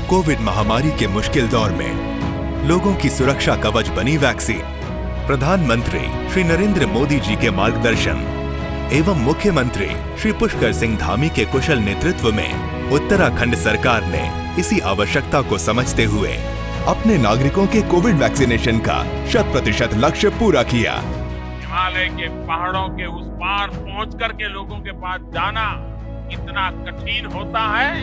Covid महामारी के मुश्किल दौर में लोगों की सुरक्षा कवच बनी वैक्सीन। प्रधानमंत्री श्री नरेंद्र मोदी जी के मार्गदर्शन एवं मुख्यमंत्री श्री पुष्कर सिंह धामी के कुशल नेतृत्व में उत्तराखंड सरकार ने इसी आवश्यकता को समझते हुए अपने नागरिकों के कोविड वैक्सीनेशन का 100% लक्ष्य पूरा किया। हिमालय के पहाड़ों के उस पार पहुंच करके लोगों के पास जाना कितना कठिन होता है,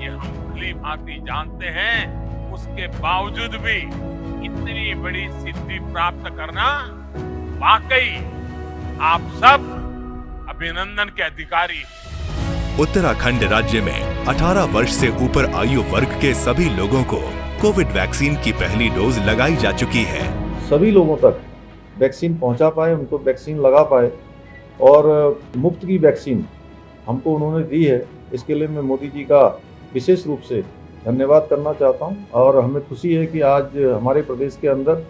ये हम भली भांति जानते हैं। उसके बावजूद भी इतनी बड़ी सिद्धि प्राप्त करना वाकई आप सब अभिनंदन के अधिकारी। उत्तराखंड राज्य में 18 वर्ष से ऊपर आयु वर्ग के सभी लोगों को कोविड वैक्सीन की पहली डोज लगाई जा चुकी है। सभी लोगों तक वैक्सीन पहुंचा पाए, उनको वैक्सीन लगा पाए और मुफ्त की वैक्सीन हमको उन्होंने दी है। इसके लिए मैं मोदी जी का विशेष रूप से धन्यवाद करना चाहता हूं और हमें खुशी है कि आज हमारे प्रदेश के अंदर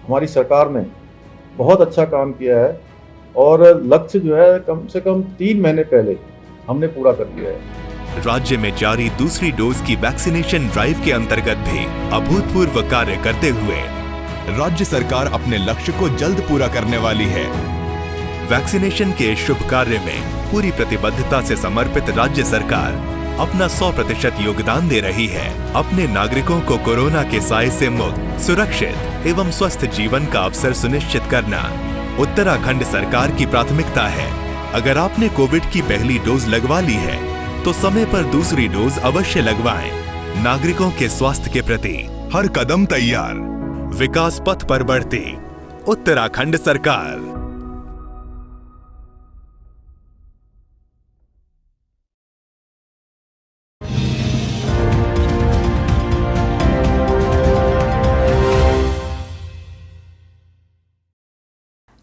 हमारी सरकार ने बहुत अच्छा काम किया है और लक्ष्य जो है कम से कम 3 महीने पहले हमने पूरा कर लिया है। राज्य में जारी दूसरी डोज की वैक्सीनेशन ड्राइव के अंतर्गत भी अभूतपूर्व कार्य करते हुए राज्य सरकार अपने लक्ष्य को जल्द पूरा करने वाली है। वैक्सीनेशन के शुभ कार्य में पूरी प्रतिबद्धता से समर्पित राज्य सरकार अपना 100% योगदान दे रही है। अपने नागरिकों को कोरोना के साए से मुक्त, सुरक्षित एवं स्वस्थ जीवन का अवसर सुनिश्चित करना उत्तराखंड सरकार की प्राथमिकता है। अगर आपने कोविड की पहली डोज लगवा ली है तो समय पर दूसरी डोज अवश्य लगवाएं। नागरिकों के स्वास्थ्य के प्रति हर कदम तैयार, विकास पथ पर बढ़ती उत्तराखंड सरकार।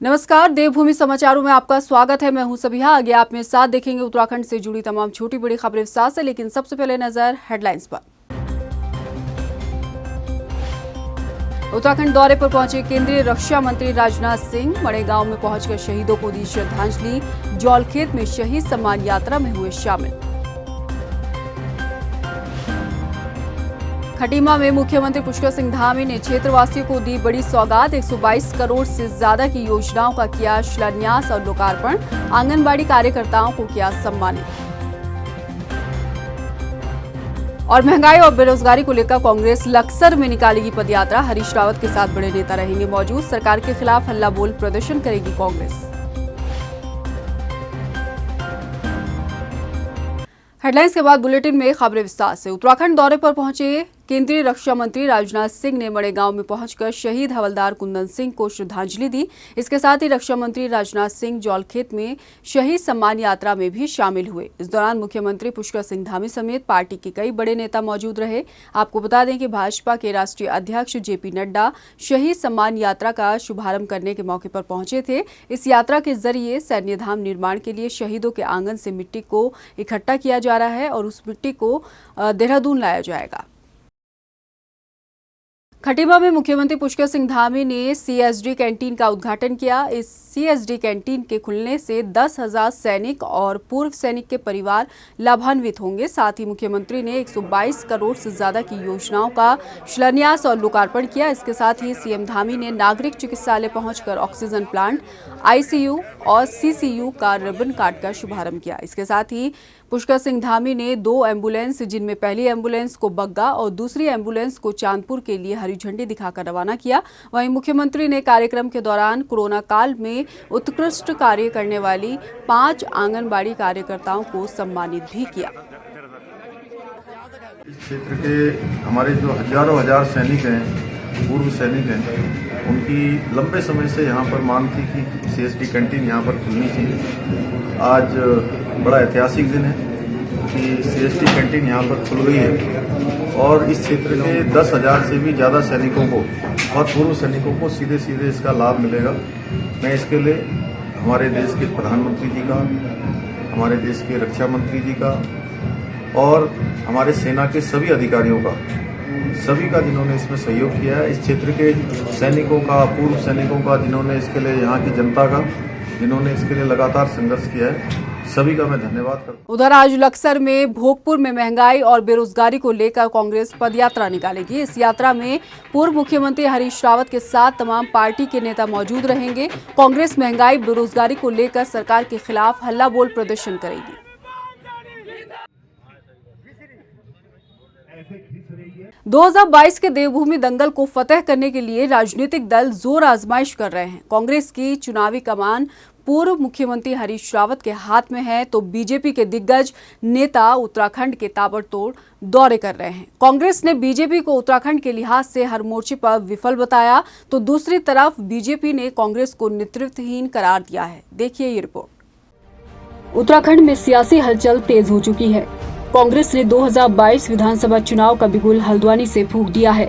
नमस्कार, देवभूमि समाचारों में आपका स्वागत है। मैं हूं सबिहा। आगे आप मेरे साथ देखेंगे उत्तराखंड से जुड़ी तमाम छोटी बड़ी खबरें विस्तार से, लेकिन सबसे पहले नजर हेडलाइंस पर। उत्तराखंड दौरे पर पहुंचे केंद्रीय रक्षा मंत्री राजनाथ सिंह। मड़ेगांव में पहुंचकर शहीदों को दी श्रद्धांजलि। जौलखेत में शहीद सम्मान यात्रा में हुए शामिल। खटीमा में मुख्यमंत्री पुष्कर सिंह धामी ने क्षेत्रवासियों को दी बड़ी सौगात। 122 करोड़ से ज्यादा की योजनाओं का किया शिलान्यास और लोकार्पण। आंगनबाड़ी कार्यकर्ताओं को किया सम्मानित। और महंगाई और बेरोजगारी को लेकर कांग्रेस लक्सर में निकालेगी पदयात्रा। हरीश रावत के साथ बड़े नेता रहेंगे मौजूद। सरकार के खिलाफ हल्ला बोल प्रदर्शन करेगी कांग्रेस। हेडलाइंस के बाद बुलेटिन में खबरें विस्तार से। उत्तराखंड दौरे पर पहुंचे केंद्रीय रक्षा मंत्री राजनाथ सिंह ने मड़ेगांव में पहुंचकर शहीद हवलदार कुंदन सिंह को श्रद्धांजलि दी। इसके साथ ही रक्षा मंत्री राजनाथ सिंह जौलखेत में शहीद सम्मान यात्रा में भी शामिल हुए। इस दौरान मुख्यमंत्री पुष्कर सिंह धामी समेत पार्टी के कई बड़े नेता मौजूद रहे। आपको बता दें कि भाजपा के राष्ट्रीय अध्यक्ष जेपी नड्डा शहीद सम्मान यात्रा का शुभारंभ करने के मौके पर पहुंचे थे। इस यात्रा के जरिए सैन्य धाम निर्माण के लिए शहीदों के आंगन से मिट्टी को इकट्ठा किया जा रहा है और उस मिट्टी को देहरादून लाया जाएगा। खटीमा में मुख्यमंत्री पुष्कर सिंह धामी ने सीएसडी कैंटीन का उद्घाटन किया। इस सीएसडी कैंटीन के खुलने से 10,000 सैनिक और पूर्व सैनिक के परिवार लाभान्वित होंगे। साथ ही मुख्यमंत्री ने 122 करोड़ से ज्यादा की योजनाओं का शिलान्यास और लोकार्पण किया। इसके साथ ही सीएम धामी ने नागरिक चिकित्सालय पहुंचकर ऑक्सीजन प्लांट, आईसीयू और सीसीयू का रिबन काटकर शुभारंभ किया। इसके साथ ही पुष्कर सिंह धामी ने 2 एम्बुलेंस, जिनमें पहली एम्बुलेंस को बग्गा और दूसरी एम्बुलेंस को चांदपुर के लिए हरी झंडी दिखाकर रवाना किया। वहीं मुख्यमंत्री ने कार्यक्रम के दौरान कोरोना काल में उत्कृष्ट कार्य करने वाली 5 आंगनबाड़ी कार्यकर्ताओं को सम्मानित भी किया। इस क्षेत्र के हमारे जो हजारों हजार सैनिक हैं, पूर्व सैनिक हैं, उनकी लंबे समय से यहाँ पर मांग थी कि सीएसडी कैंटीन यहाँ पर खुलनी चाहिए। आज बड़ा ऐतिहासिक दिन है कि सीएसडी कैंटीन यहाँ पर खुल गई है और इस क्षेत्र के 10,000 से भी ज़्यादा सैनिकों को और पूर्व सैनिकों को सीधे सीधे इसका लाभ मिलेगा। मैं इसके लिए हमारे देश के प्रधानमंत्री जी का, हमारे देश के रक्षा मंत्री जी का और हमारे सेना के सभी अधिकारियों का, सभी का जिन्होंने इसमें सहयोग किया है, इस क्षेत्र के सैनिकों का, पूर्व सैनिकों का, जिन्होंने इसके लिए, यहाँ की जनता का, जिन्होंने इसके लिए लगातार संघर्ष किया है, सभी का मैं धन्यवाद करता हूँ। उधर आज लक्सर में भोगपुर में महंगाई और बेरोजगारी को लेकर कांग्रेस पदयात्रा निकालेगी। इस यात्रा में पूर्व मुख्यमंत्री हरीश रावत के साथ तमाम पार्टी के नेता मौजूद रहेंगे। कांग्रेस महंगाई बेरोजगारी को लेकर सरकार के खिलाफ हल्ला बोल प्रदर्शन करेगी। 2022 के देवभूमि दंगल को फतेह करने के लिए राजनीतिक दल जोर आजमाइश कर रहे हैं। कांग्रेस की चुनावी कमान पूर्व मुख्यमंत्री हरीश रावत के हाथ में है, तो बीजेपी के दिग्गज नेता उत्तराखंड के ताबड़तोड़ दौरे कर रहे हैं। कांग्रेस ने बीजेपी को उत्तराखंड के लिहाज से हर मोर्चे पर विफल बताया, तो दूसरी तरफ बीजेपी ने कांग्रेस को नेतृत्वहीन करार दिया है। देखिए ये रिपोर्ट। उत्तराखंड में सियासी हलचल तेज हो चुकी है। कांग्रेस ने 2022 विधानसभा चुनाव का बिगुल हल्द्वानी से फूंक दिया है।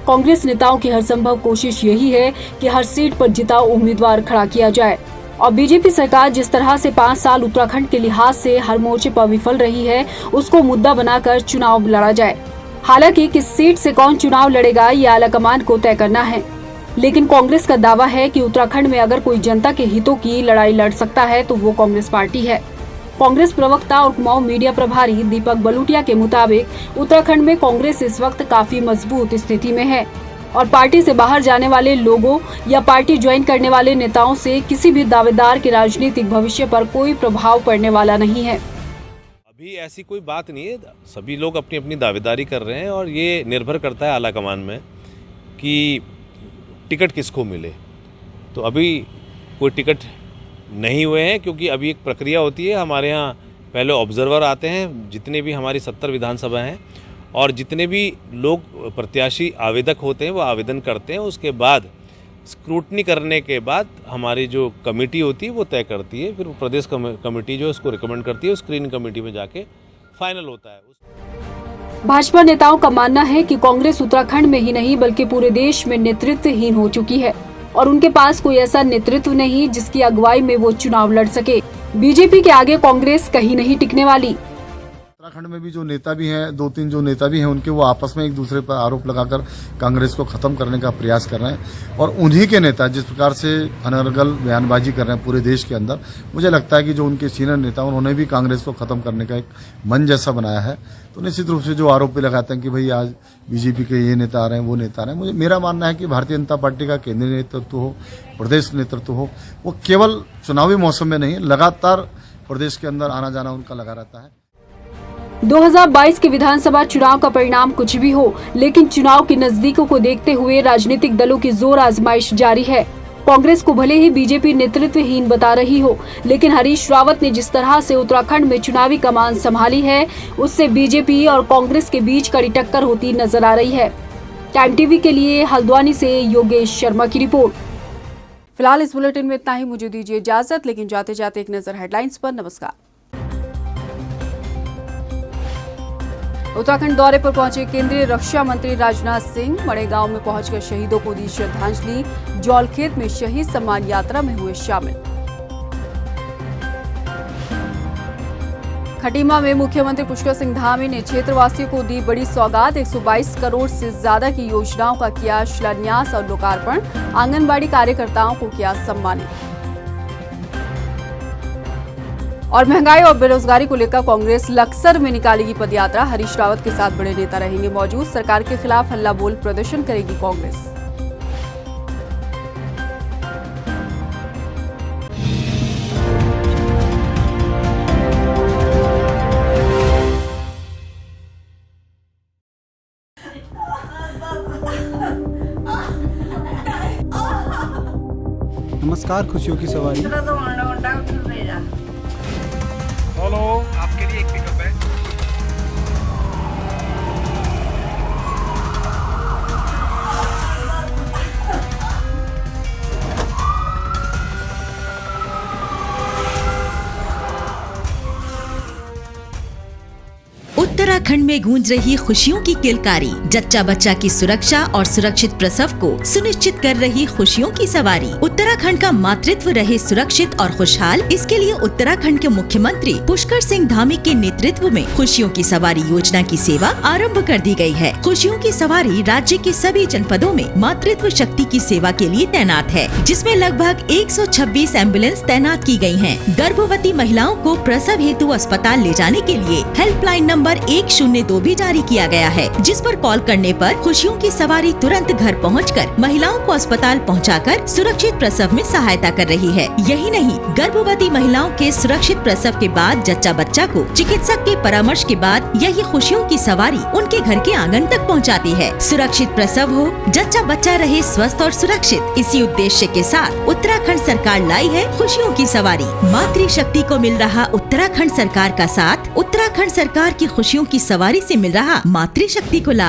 कांग्रेस नेताओं की हर संभव कोशिश यही है कि हर सीट पर जिताऊ उम्मीदवार खड़ा किया जाए, और बीजेपी सरकार जिस तरह से 5 साल उत्तराखंड के लिहाज से हर मोर्चे पर विफल रही है, उसको मुद्दा बनाकर चुनाव लड़ा जाए। हालांकि किस सीट से कौन चुनाव लड़ेगा ये आलाकमान को तय करना है, लेकिन कांग्रेस का दावा है कि उत्तराखंड में अगर कोई जनता के हितों की लड़ाई लड़ सकता है तो वो कांग्रेस पार्टी है। कांग्रेस प्रवक्ता और कुमाऊं मीडिया प्रभारी दीपक बलूटिया के मुताबिक उत्तराखंड में कांग्रेस इस वक्त काफी मजबूत स्थिति में है, और पार्टी से बाहर जाने वाले लोगों या पार्टी ज्वाइन करने वाले नेताओं से किसी भी दावेदार के राजनीतिक भविष्य पर कोई प्रभाव पड़ने वाला नहीं है। अभी ऐसी कोई बात नहीं है, सभी लोग अपनी अपनी दावेदारी कर रहे हैं, और ये निर्भर करता है आलाकमान में कि टिकट किसको मिले। तो अभी कोई टिकट नहीं हुए हैं, क्योंकि अभी एक प्रक्रिया होती है। हमारे यहाँ पहले ऑब्जर्वर आते हैं, जितने भी हमारी 70 विधानसभा हैं, और जितने भी लोग प्रत्याशी आवेदक होते हैं वो आवेदन करते हैं। उसके बाद स्क्रूटनी करने के बाद हमारी जो कमेटी होती है वो तय करती है, फिर प्रदेश कमेटी जो उसको रिकमेंड करती है, स्क्रीनिंग कमेटी में जाके फाइनल होता है। भाजपा नेताओं का मानना है कि कांग्रेस उत्तराखंड में ही नहीं बल्कि पूरे देश में नेतृत्वहीन हो चुकी है, और उनके पास कोई ऐसा नेतृत्व नहीं जिसकी अगुवाई में वो चुनाव लड़ सके। बीजेपी के आगे कांग्रेस कहीं नहीं टिकने वाली। उत्तराखंड में भी जो नेता भी हैं, 2-3 जो नेता भी हैं, उनके वो आपस में एक दूसरे पर आरोप लगाकर कांग्रेस को खत्म करने का प्रयास कर रहे हैं, और उन्हीं के नेता जिस प्रकार से अनर्गल बयानबाजी कर रहे हैं पूरे देश के अंदर, मुझे लगता है कि जो उनके सीनियर नेता उन्होंने भी कांग्रेस को खत्म करने का एक मन जैसा बनाया है। तो निश्चित रूप से जो आरोप भी लगाते हैं कि भाई आज बीजेपी के ये नेता आ रहे हैं, वो नेता आ रहे हैं, मेरा मानना है कि भारतीय जनता पार्टी का केंद्रीय नेतृत्व हो, प्रदेश नेतृत्व हो, वो केवल चुनावी मौसम में नहीं, लगातार प्रदेश के अंदर आना जाना उनका लगा रहता है। 2022 के विधानसभा चुनाव का परिणाम कुछ भी हो, लेकिन चुनाव के नजदीकों को देखते हुए राजनीतिक दलों की जोर आजमाइश जारी है। कांग्रेस को भले ही बीजेपी नेतृत्वहीन बता रही हो, लेकिन हरीश रावत ने जिस तरह से उत्तराखंड में चुनावी कमान संभाली है, उससे बीजेपी और कांग्रेस के बीच कड़ी टक्कर होती नजर आ रही है। टाइम टीवी के लिए हल्द्वानी से योगेश शर्मा की रिपोर्ट। फिलहाल इस बुलेटिन में इतना ही। मुझे दीजिए इजाजत, लेकिन जाते जाते एक नजर हेडलाइंस पर। नमस्कार। उत्तराखंड दौरे पर पहुंचे केंद्रीय रक्षा मंत्री राजनाथ सिंह। मड़ेगांव में पहुंचकर शहीदों को दी श्रद्धांजलि। जौलखेत में शहीद सम्मान यात्रा में हुए शामिल। खटीमा में मुख्यमंत्री पुष्कर सिंह धामी ने क्षेत्रवासियों को दी बड़ी सौगात। 122 करोड़ से ज्यादा की योजनाओं का किया शिलान्यास और लोकार्पण। आंगनबाड़ी कार्यकर्ताओं को किया सम्मानित। और महंगाई और बेरोजगारी को लेकर कांग्रेस लक्सर में निकालेगी पदयात्रा। हरीश रावत के साथ बड़े नेता रहेंगे मौजूद। सरकार के खिलाफ हल्ला बोल प्रदर्शन करेगी कांग्रेस। नमस्कार, खुशियों की सवारी। हेलो, आपके लिए एक पिकअप है। उत्तराखंड में गूंज रही खुशियों की किलकारी, जच्चा बच्चा की सुरक्षा और सुरक्षित प्रसव को सुनिश्चित कर रही खुशियों की सवारी। उत्तराखंड का मातृत्व रहे सुरक्षित और खुशहाल, इसके लिए उत्तराखंड के मुख्यमंत्री पुष्कर सिंह धामी के नेतृत्व में खुशियों की सवारी योजना की सेवा आरंभ कर दी गई है। खुशियों की सवारी राज्य के सभी जनपदों में मातृत्व शक्ति की सेवा के लिए तैनात है, जिसमें लगभग 126 एम्बुलेंस तैनात की गई हैं। गर्भवती महिलाओं को प्रसव हेतु अस्पताल ले जाने के लिए हेल्पलाइन नंबर 102 भी जारी किया गया है, जिस पर कॉल करने पर खुशियों की सवारी तुरंत घर पहुंचकर महिलाओं को अस्पताल पहुंचाकर सुरक्षित प्रसव में सहायता कर रही है। यही नहीं, गर्भवती महिलाओं के सुरक्षित प्रसव के बाद जच्चा बच्चा को चिकित्सक के परामर्श के बाद यही खुशियों की सवारी उनके घर के आंगन तक पहुंचाती है। सुरक्षित प्रसव हो, जच्चा बच्चा रहे स्वस्थ और सुरक्षित, इसी उद्देश्य के साथ उत्तराखंड सरकार लाई है खुशियों की सवारी। मातृशक्ति को मिल रहा उत्तराखंड सरकार का साथ, उत्तराखंड सरकार की खुशियों की सवारी से मिल रहा मातृशक्ति को लाभ।